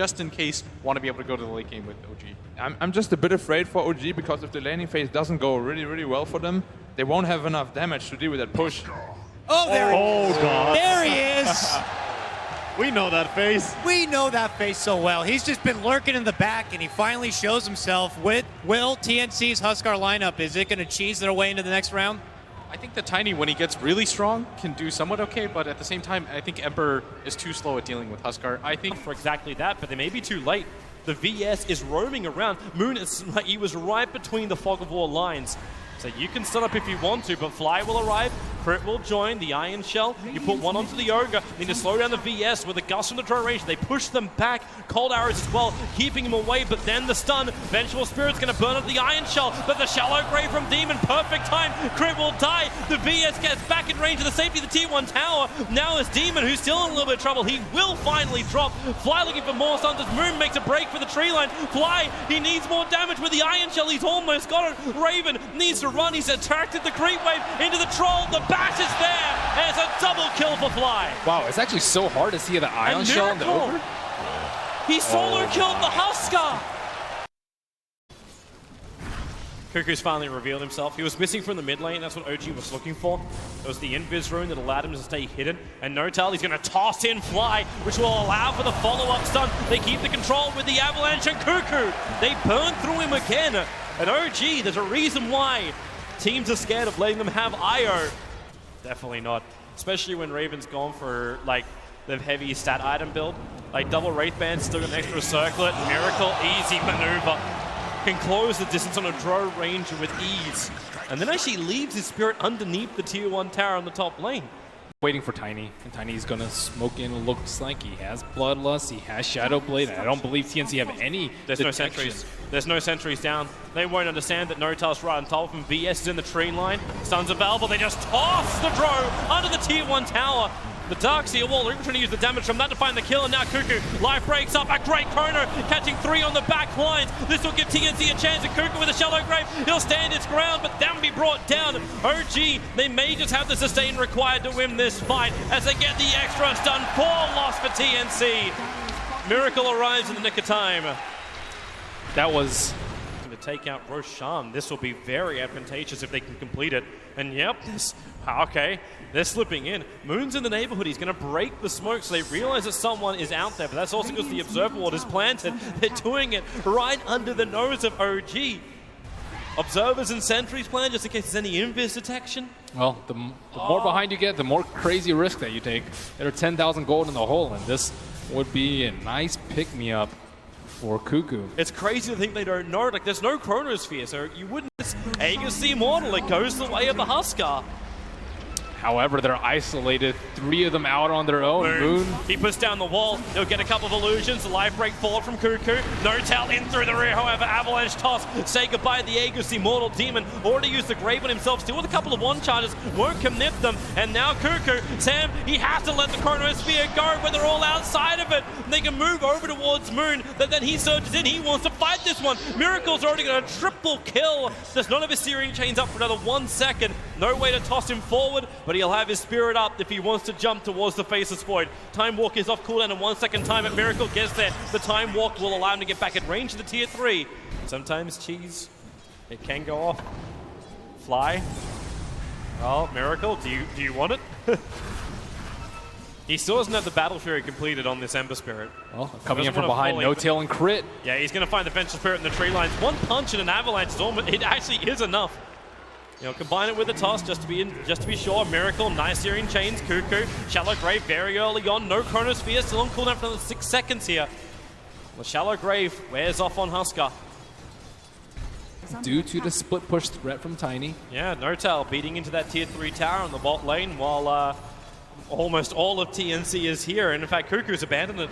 just in case, want to be able to go to the late game with OG. I'm just a bit afraid for OG because if the laning phase doesn't go really well for them, they won't have enough damage to deal with that push. Oh, there he is. God. There he is. We know that face. We know that face so well. He's just been lurking in the back, and he finally shows himself. Will TNC's Huskar lineup, is it going to cheese their way into the next round? I think that Tiny, when he gets really strong, can do somewhat okay, but at the same time, I think Emperor is too slow at dealing with Huskar. I think for exactly that, but they may be too late. The VS is roaming around. Moon is like he was right between the Fog of War lines. So you can stun up if you want to, but Fly will arrive, Crit will join, the Iron Shell, you put one onto the Ogre, need to slow down the VS with a gust from the throw range, they push them back, Cold Arrows as well, keeping him away, but then the stun, Vengeful Spirit's gonna burn up the Iron Shell, but the Shallow Grave from Demon, perfect time, Crit will die, the VS gets back in range of the safety of the T1 tower, now it's Demon who's still in a little bit of trouble, he will finally drop, Fly looking for more stuns as Moon makes a break for the tree line, Fly, he needs more damage with the Iron Shell, he's almost got it, Raven needs to run, he's attracted the creep wave into the troll, the bash is there, and it's a double kill for Fly. Wow, it's actually so hard to see the Ion Shell and the Ogre. He solo killed the Huskar. Cuckoo's finally revealed himself. He was missing from the mid lane, that's what OG was looking for. It was the invis rune that allowed him to stay hidden. And Notel, he's going to toss in Fly, which will allow for the follow-up stun. They keep the control with the Avalanche and Cuckoo. They burn through him again. And OG, there's a reason why teams are scared of letting them have IO. Definitely not. Especially when Raven's gone for like the heavy stat item build. Like double Wraith Band, still got an extra circlet. Miracle, easy maneuver. Can close the distance on a draw ranger with ease. And then actually leaves his spirit underneath the tier 1 tower on the top lane. Waiting for Tiny, and Tiny's gonna smoke in. Looks like he has Bloodlust, he has Shadow Blade. I don't believe TNC have any There's no sentries. There's no sentries down. They won't understand that Notal's right on top of him. VS is in the tree line. Sons of Valve, they just toss the drone under the tier 1 tower. The Darkseer wall, they're trying to use the damage from that to find the kill, and now Cuckoo, life breaks up, a great Chrono, catching 3 on the back lines. This will give TNC a chance, and Cuckoo with a Shallow Grave, he'll stand his ground, but then be brought down. OG, they may just have the sustain required to win this fight, as they get the extra stun, 4 loss for TNC. Miracle arrives in the nick of time. That was to take out Roshan. This will be very advantageous if they can complete it. And yep, okay, they're slipping in. Moon's in the neighborhood. He's going to break the smoke, so they realize that someone is out there. But that's also because the Observer Ward is planted. They're doing it right under the nose of OG. Observers and sentries plan just in case there's any invis detection. Well, the more behind you get, the more crazy risk that you take. There are 10,000 gold in the hole, and this would be a nice pick-me-up for Cuckoo. It's crazy to think they don't know. Like, there's no Chronosphere, so you wouldn't. Aegis the Immortal, it goes the way of the Huskar. However, they're isolated. 3 of them out on their own. Moon. He puts down the wall. He'll get a couple of illusions. The life break forward from Cuckoo. Notal in through the rear, however. Avalanche toss. Say goodbye to the Aegis, the Immortal Demon. Already used the Grave on himself. Still with a couple of one charges. Won't commit them. And now Cuckoo. Sam, he has to let the Chronosphere go, but they're all outside of it. They can move over towards Moon, but then he surges in. He wants to fight this one. Miracle's already got a triple kill. There's none of his Searing Chains up for another 1 second. No way to toss him forward, but he'll have his spirit up if he wants to jump towards the Faceless Void. Time Walk is off cooldown in 1 second time, and Miracle gets there. The Time Walk will allow him to get back at range of the tier 3. Sometimes cheese, it can go off. Fly. Well, Miracle, do you want it? He still doesn't have the Battle Fury completed on this Ember Spirit. Well, coming in from behind, No Tail and Crit. Yeah, he's going to find the Vengeful Spirit in the tree lines. 1 punch and an Avalanche is almost, it actually is enough. You know, combine it with a toss just to be sure. Miracle, nice Searing Chains, Cuckoo, Shallow Grave very early on. No Chronosphere, still on cooldown for another 6 seconds here. The Shallow Grave wears off on Huskar. Due to the split push threat from Tiny. Yeah, Notal beating into that tier 3 tower on the bot lane while almost all of TNC is here. And in fact, Cuckoo's abandoned it.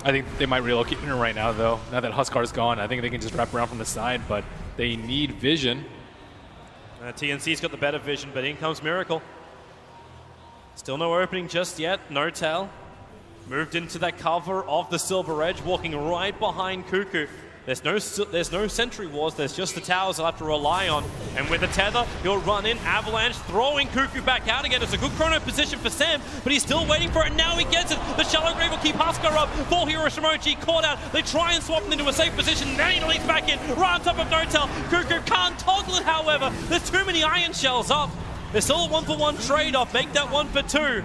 I think they might relocate him right now, though. Now that Huskar's gone, I think they can just wrap around from the side, but they need vision. TNC's got the better vision, but in comes Miracle. Still no opening just yet. Notal moved into that cover of the Silver Edge, walking right behind Cuckoo. There's no sentry wars, there's just the towers he'll have to rely on. And with the tether, he'll run in, Avalanche throwing Cuckoo back out again. It's a good chrono position for Sam, but he's still waiting for it. Now he gets it. The Shallow Grave will keep Huskar up. 4 heroes from OG caught out. They try and swap him into a safe position. Now he leads back in, right on top of Notel. Cuckoo can't toggle it, however. There's too many iron shells up. It's still a 1-for-1 trade-off. Make that 1 for 2.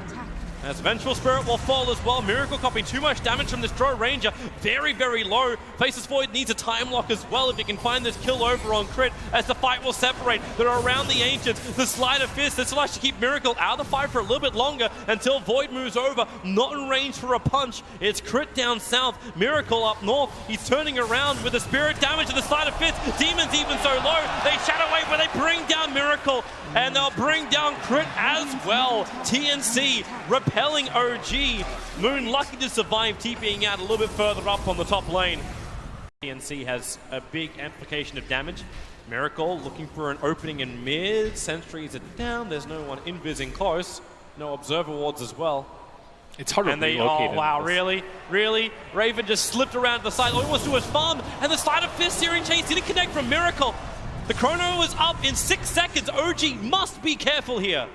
As Vengeful Spirit will fall as well. Miracle copying too much damage from this Drow Ranger. Very, very low. Faceless Void needs a time lock as well if he can find this kill over on Crit as the fight will separate. They're around the Ancients. The Sleight of Fist. This will actually keep Miracle out of the fight for a little bit longer until Void moves over. Not in range for a punch. It's Crit down south. Miracle up north. He's turning around with the Spirit damage and the Sleight of Fist. Demon's even so low. They shadow wave, but they bring down Miracle. And they'll bring down Crit as well. TNC repelling OG. Moon lucky to survive, TPing out a little bit further up on the top lane. TNC has a big amplification of damage. Miracle looking for an opening in mid. Sentries are down. There's no one invising close. No observer wards as well. It's hard to relocate. Oh wow, really? Raven just slipped around to the side. All he wants to do is farm, and the Sleight of Fist Searing Chase didn't connect from Miracle. The chrono is up in 6 seconds. OG must be careful here.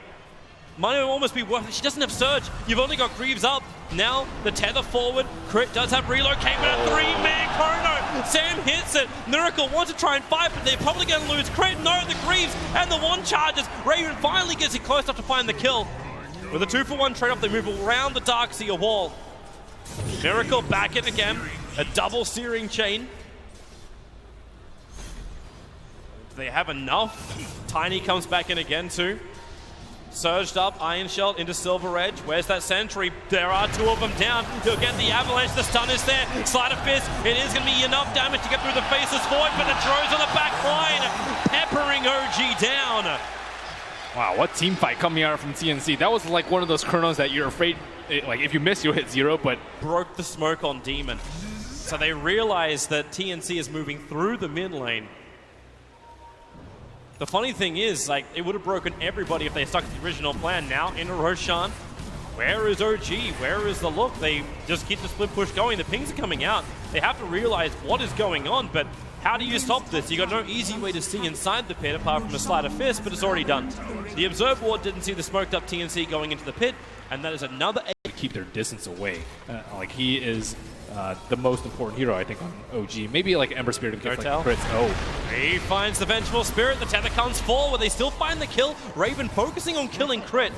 Might almost be worth it. She doesn't have Surge. You've only got Greaves up. Now the tether forward. Crit does have relocate, but a 3-man chrono. Sam hits it. Miracle wants to try and fight, but they're probably going to lose. Crit, no, the Greaves and the 1 charges. Raven finally gets it close enough to find the kill. With a 2-for-1 trade-off, they move around the Darkseer wall. Miracle back in again. A double Searing Chain. They have enough. Tiny comes back in again too. Surged up, Iron Shell into Silver Edge. Where's that sentry? There are 2 of them down. He'll get the Avalanche. The stun is there. Sleight of Fist. It is going to be enough damage to get through the Faceless Void, but the Drows on the back line, peppering OG down. Wow, what team fight coming out from TNC. That was like one of those chronos that you're afraid, like if you miss, you'll hit 0, but... Broke the smoke on Demon. So they realize that TNC is moving through the mid lane. The funny thing is, like, it would have broken everybody if they stuck to the original plan. Now into Roshan. Where is OG? Where is the look? They just keep the split push going. The pings are coming out. They have to realize what is going on, but how do you stop this? You got no easy way to see inside the pit apart from a Sleight of Fist, but it's already done. The Observe Ward didn't see the smoked up TNC going into the pit, and that is another... Keep their distance away. Like, he is the most important hero, I think, on OG. Maybe like Ember Spirit of like crits. Oh. He finds the Vengeful Spirit. The tether comes forward. They still find the kill. Raven focusing on killing Crit.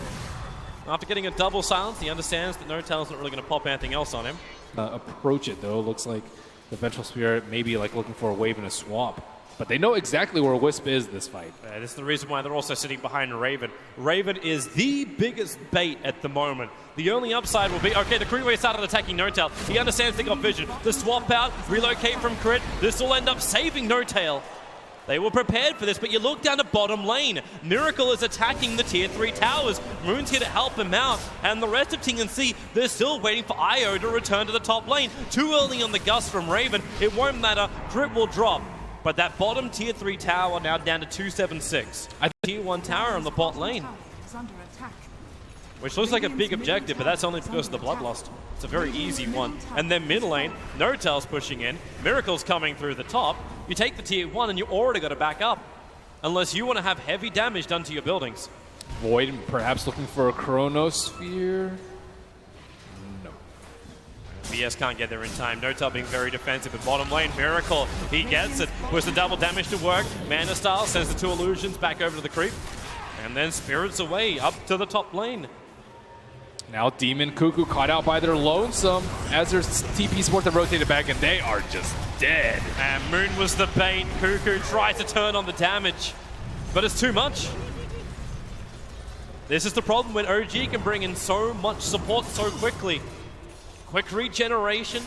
After getting a double silence, he understands that Notel's not really going to pop anything else on him. Approach it, though. Looks like the Vengeful Spirit maybe like looking for a wave in a swamp. But they know exactly where Wisp is this fight. This is the reason why they're also sitting behind Raven. Raven is the biggest bait at the moment. The only upside will be, okay, the Crewway started attacking Notel. He understands they got vision. The swap out, relocate from Crit. This will end up saving Notel. They were prepared for this, but you look down the bottom lane. Miracle is attacking the tier 3 towers. Moon's here to help him out, and the rest of TNC, they're still waiting for IO to return to the top lane. Too early on the gust from Raven. It won't matter. Crit will drop. But that bottom tier 3 tower now down to 276. Tier 1 tower on the bot lane. Which looks like a big objective, but that's only because of the Bloodlust. It's a very easy one. And then mid lane, Notel's pushing in. Miracle's coming through the top. You take the tier 1 and you already got to back up. Unless you want to have heavy damage done to your buildings. Void perhaps looking for a Chronosphere. BS can't get there in time. Notel being very defensive at bottom lane. Miracle, he gets it. Puts the double damage to work. Mana Style sends the 2 illusions back over to the creep. And then Spirits away up to the top lane. Now Demon Cuckoo caught out by their lonesome as their TP support that rotated back, and they are just dead. And Moon was the bait. Cuckoo tries to turn on the damage, but it's too much. This is the problem when OG can bring in so much support so quickly. Quick regeneration.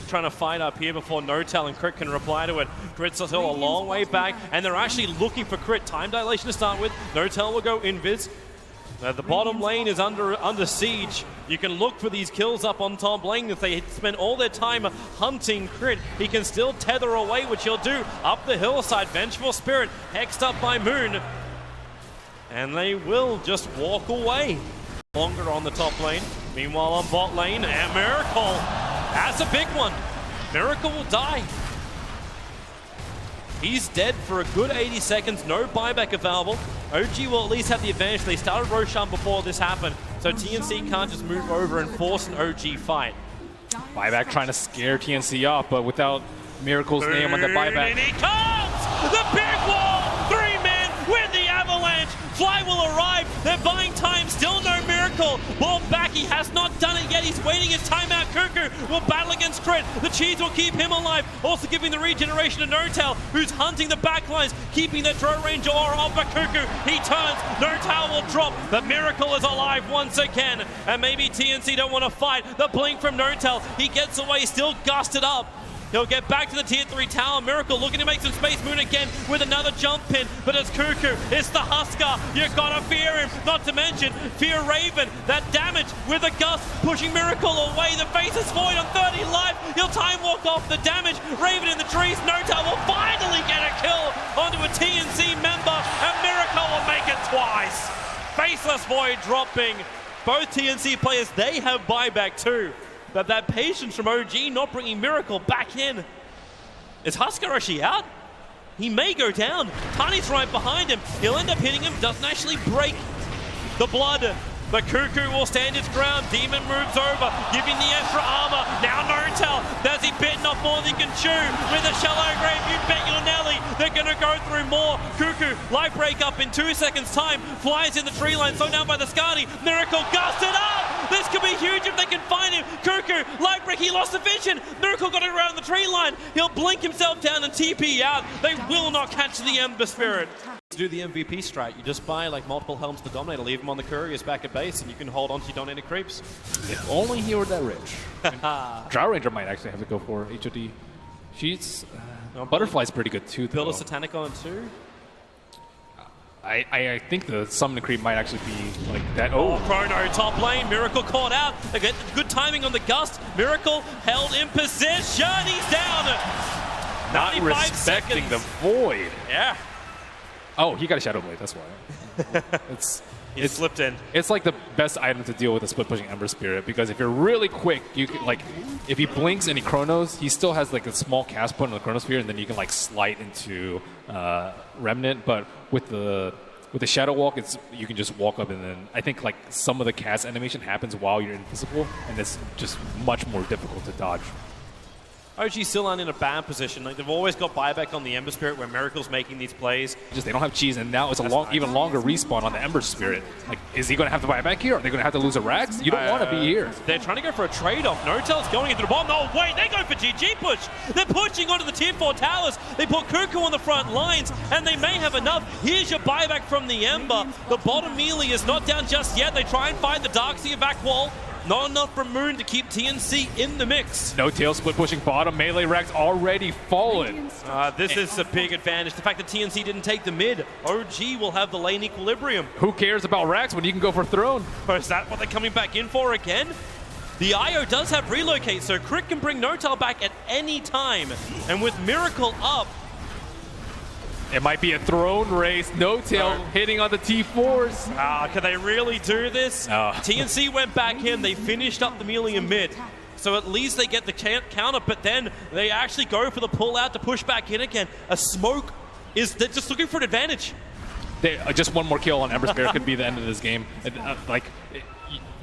Trying to fight up here before Notel and Crit can reply to it. Crit's still a long way back, and they're actually looking for Crit. Time dilation to start with. Notel will go invis. The bottom lane is under siege. You can look for these kills up on top lane. If they spend all their time hunting Crit, he can still tether away, which he'll do. Up the hillside, Vengeful Spirit, hexed up by Moon. And they will just walk away. Longer on the top lane. Meanwhile on bot lane, and Miracle. That's a big one. Miracle will die. He's dead for a good 80 seconds, no buyback available. OG will at least have the advantage. They started Roshan before this happened, so TNC can't just move over and force an OG fight. Buyback trying to scare TNC off, but without Miracle's name on the buyback. And he comes! The big wall! 3 men with the avalanche! Fly will arrive. They're buying time. Still no Miracle. Ball back. He has not done it yet. He's waiting his timeout. Cuckoo will battle against Crit. The cheese will keep him alive. Also giving the regeneration to No-Tail, who's hunting the backlines, keeping the throw range aura off the Cuckoo. He turns. No-Tail will drop. But Miracle is alive once again. And maybe TNC don't want to fight. The blink from No-Tail. He gets away. Still gusted up. He'll get back to the tier 3 tower. Miracle looking to make some space. Moon again with another jump pin. But it's Cuckoo. It's the Husker. You gotta fear him. Not to mention, fear Raven. That damage with a gust pushing Miracle away. The face is void on 30 life. He'll time walk off the damage. Raven in the trees. No-Tail will finally get a kill onto a TNC member. And Miracle will make it twice. Faceless Void dropping. Both TNC players, they have buyback too. But that patience from OG not bringing Miracle back in. Is Husker actually out? He may go down. Tani's right behind him. He'll end up hitting him. Doesn't actually break the blood. But Cuckoo will stand his ground. Demon moves over, giving the extra armor. Now No-Tail. Does he bitten off more than he can chew? With a shallow grave, you bet your Nelly. They're going to go through more. Cuckoo, life break up in 2 seconds time. Flies in the tree line, slowed down by the Skadi. Miracle gusted up. This could be huge if they can find him. Cuckoo, life break, he lost the vision. Miracle got it around the tree line. He'll blink himself down and TP out. They will not catch the Ember Spirit. To do the MVP strat, you just buy like multiple helms to Dominator, leave them on the couriers back at base, and you can hold on to your Dominator creeps. If only he were that rich. Drow Ranger might actually have to go for HOD. She's... Butterfly's pretty good too, though. Build a Satanic on too. I think the summon creep might actually be like that. Oh, Chrono top lane. Miracle caught out. They get good timing on the gust. Miracle held in position. He's down. Not 95 respecting seconds. the void. Yeah. Oh, he got a Shadow Blade. That's why. He slipped in. It's like the best item to deal with a split pushing Ember Spirit, because if you're really quick, you can, like, if he blinks and he chronos, he still has like a small cast point on the Chronosphere, and then you can like slide into Remnant. But with the Shadow Walk, you can just walk up, and then I think like some of the cast animation happens while you're invisible, and it's just much more difficult to dodge. OG still aren't in a bad position. Like, they've always got buyback on the Ember Spirit where Miracle's making these plays. Just they don't have cheese, and now it's a even longer respawn on the Ember Spirit. Like, is he going to have to buy back here? Are they going to have to lose a Rax? You don't want to be here. They're trying to go for a trade-off. No-Tail's going into the bomb. No, wait, they go for GG push. They're pushing onto the tier 4 towers. They put Cuckoo on the front lines, and they may have enough. Here's your buyback from the Ember. The bottom melee is not down just yet. They try and find the Darkseer back wall. Not enough from Moon to keep TNC in the mix. No-Tail split pushing bottom. Melee Rax already fallen. This is a big advantage. The fact that TNC didn't take the mid. OG will have the lane equilibrium. Who cares about Rax when you can go for Throne? Or is that what they're coming back in for again? The IO does have relocate, so Crit can bring No-Tail back at any time. And with Miracle up, it might be a Throne race. No-Tail hitting on the T4s. Can they really do this? TNC went back in. They finished up the melee in mid. So at least they get the counter, but then they actually go for the pull out to push back in again. A smoke is, they're just looking for an advantage. Just one more kill on Ember Spirit could be the end of this game.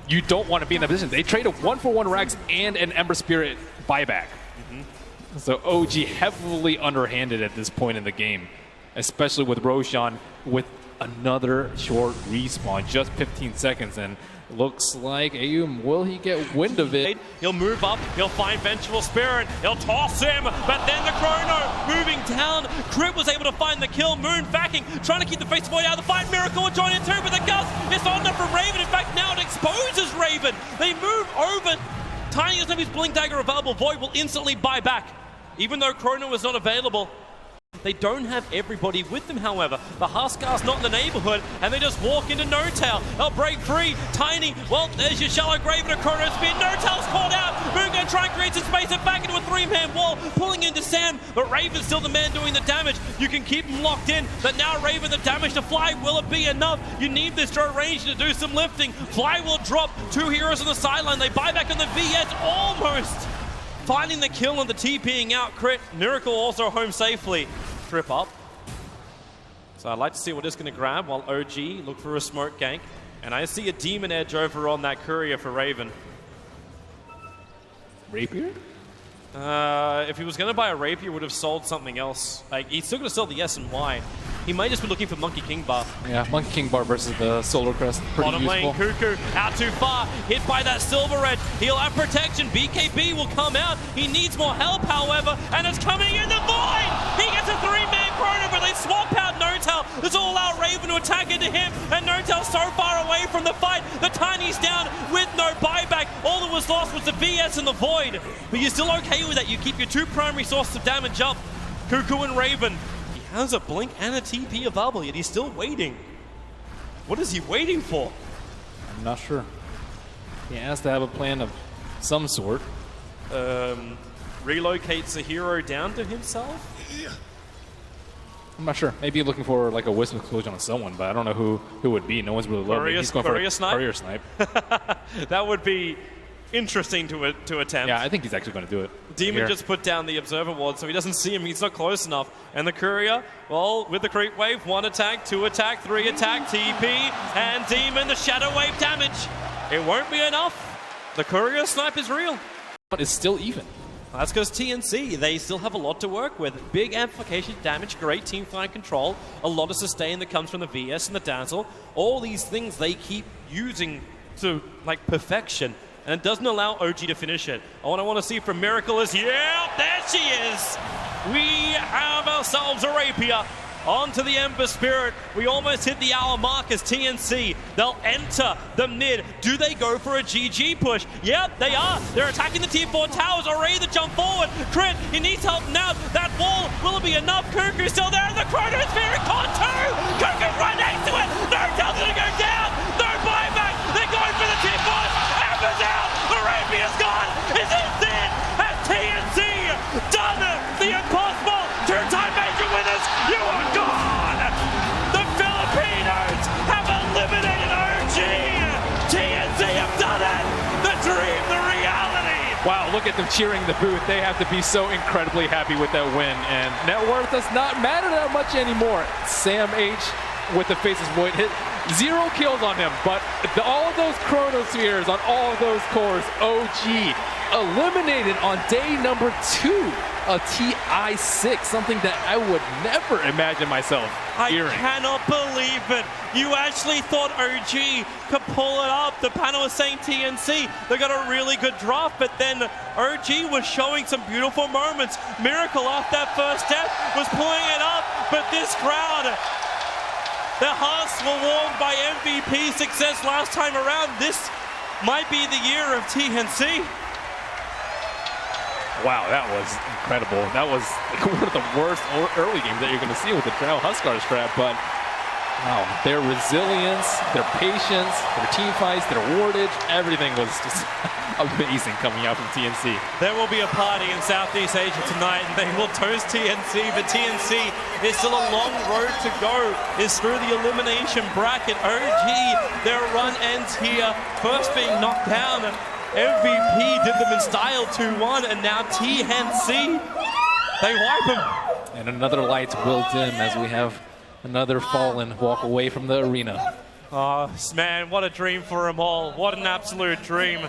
You don't want to be in that position. They traded 1-for-1 Rags and an Ember Spirit buyback. So OG heavily underhanded at this point in the game, especially with Roshan with another short respawn, just 15 seconds, and looks like Ayum, will he get wind of it? He'll move up, he'll find Vengeful Spirit, he'll toss him, but then the Chrono moving down. Crit was able to find the kill. Moon backing, trying to keep the face void out of the fight. Miracle will join in too, but the gust is not enough for Raven. In fact, now it exposes Raven. They move over. Tiny doesn't have his Blink Dagger available. Void will instantly buy back. Even though Chrono is not available, they don't have everybody with them, however. The Huskar's not in the neighborhood, and they just walk into No-Tail. They'll break free. Tiny, well, there's your Shallow Grave and a Chrono Spear. No-Tail's caught out. Moon going to try and create some space and back into a 3-man wall, pulling into Sam, but Raven's still the man doing the damage. You can keep him locked in, but now Raven, the damage to Fly, will it be enough? You need this Joe range to do some lifting. Fly will drop. 2 heroes on the sideline. They buy back on the VS almost. Finding the kill and the TPing out. Crit, Miracle also home safely. trip up. So I'd like to see what it's going to grab while OG look for a smoke gank. And I see a Demon Edge over on that Courier for Raven. Rapier? If he was going to buy a Rapier, he would have sold something else. Like, he's still going to sell the S and Y. He might just be looking for Monkey King Bar. Yeah, Monkey King Bar versus the Solar Crest. Pretty Bottom useful. lane, Cuckoo out too far. Hit by that Silver Edge. He'll have protection. BKB will come out. He needs more help, however, and it's coming in the void. He gets a 3-man chrono, but they swap out Notel. This will allow Raven to attack into him, and Notel's so far away from the fight. The Tiny's down with no buyback. All that was lost was the VS and the void. But you're still okay with that. You keep your two primary sources of damage up. Cuckoo and Raven. He has a blink and a TP available, yet he's still waiting. What is he waiting for? I'm not sure. He has to have a plan of some sort. Relocates a hero down to himself? I'm not sure. Maybe looking for like a wisp explosion on someone, but I don't know who it would be. No one's really loving it. He's going for a Courier Snipe. That would be interesting to attempt. Yeah, I think he's actually going to do it. Demon just put down the Observer Ward, so he doesn't see him. He's not close enough. And the Courier, well, with the creep wave, 1 attack, 2 attack, 3 attack, TP, and Demon, the Shadow Wave damage. It won't be enough. The Courier Snipe is real. But it's still even. That's because TNC, they still have a lot to work with. Big amplification damage, great teamfight control, a lot of sustain that comes from the VS and the Dazzle. All these things they keep using to, like, perfection. And it doesn't allow OG to finish it. What I want to see from Miracle is, yeah, there she is! We have ourselves a Rapier. Onto the Ember Spirit. We almost hit the hour mark as TNC. They'll enter the mid. Do they go for a GG push? Yep, they are. They're attacking the tier 4 towers. Already the jump forward. Crit, he needs help now. That wall, will it be enough? Cuckoo's still there. The Chronosphere caught too. Cuckoo's right next to it. No, tell's gonna go down. No buyback. They're going for the tier 4. Ember's out. Arabia's gone. Is it dead? Has TNC done the impossible? Two-time major winners. You are gone. The Filipinos have eliminated OG. TNC have done it. The dream, the reality. Wow, look at them cheering the booth. They have to be so incredibly happy with that win. And net worth does not matter that much anymore. Sam H with the Faces Void hit 0 kills on him, but all of those Chronospheres on all of those cores, OG eliminated on day number 2 of TI6, something that I would never imagine myself hearing. I cannot believe it. You actually thought OG could pull it up. The panel was saying TNC. They got a really good draft, but then OG was showing some beautiful moments. Miracle off that first step was pulling it up, but this crowd, their hearts were warmed by MVP success last time around. This might be the year of TNC. Wow, that was incredible. That was one of the worst early games that you're going to see with the Trail Huskar strat, but wow, their resilience, their patience, their team fights, their wardage, everything was just amazing coming out from TNC. There will be a party in Southeast Asia tonight, and they will toast TNC, but TNC is still a long road to go. It's through the elimination bracket. OG, their run ends here, first being knocked down. MVP did them in style 2-1, and now TNC, they wipe them. And another light will dim as we have another Fallen walk away from the arena. Oh, man, what a dream for them all. What an absolute dream.